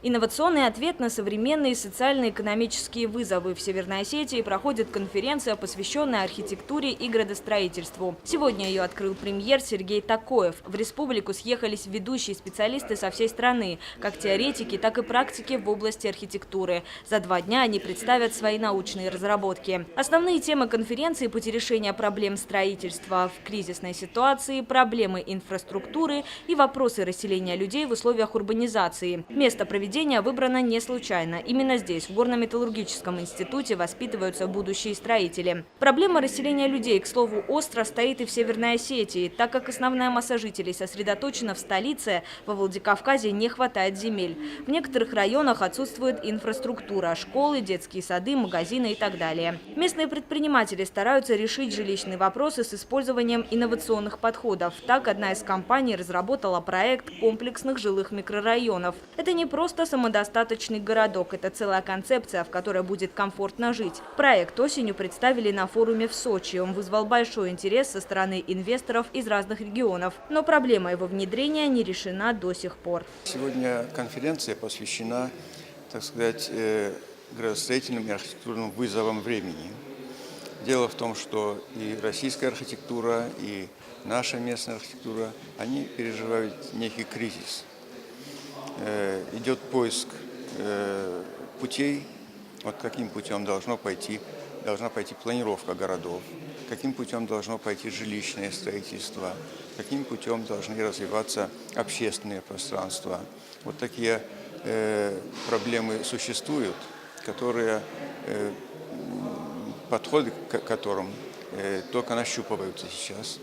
Инновационный ответ на современные социально-экономические вызовы. В Северной Осетии проходит конференция, посвященная архитектуре и градостроительству. Сегодня ее открыл премьер Сергей Такоев. В республику съехались ведущие специалисты со всей страны, как теоретики, так и практики в области архитектуры. За 2 дня они представят свои научные разработки. Основные темы конференции – пути решения проблем строительства в кризисной ситуации, проблемы инфраструктуры и вопросы расселения людей в условиях урбанизации. Место проведения выбрано не случайно. Именно здесь, в Горно-металлургическом институте, воспитываются будущие строители. Проблема расселения людей, к слову, остро стоит и в Северной Осетии. Так как основная масса жителей сосредоточена в столице, во Владикавказе не хватает земель. В некоторых районах отсутствует инфраструктура – школы, детские сады, магазины и так далее. Местные предприниматели стараются решить жилищные вопросы с использованием инновационных подходов. Так, одна из компаний разработала проект комплексных жилых микрорайонов. Это не просто самодостаточный городок, это целая концепция, в которой будет комфортно жить. Проект осенью представили на форуме в Сочи. Он вызвал большой интерес со стороны инвесторов из разных регионов. Но проблема его внедрения не решена до сих пор. Сегодня конференция посвящена, так сказать, градостроительным и архитектурным вызовам времени. Дело в том, что и российская архитектура, и наша местная архитектура, они переживают некий кризис. Идет поиск путей, вот каким путем должна пойти планировка городов, каким путем должно пойти жилищное строительство, каким путем должны развиваться общественные пространства. Вот такие проблемы существуют, подходы к которым только нащупываются сейчас.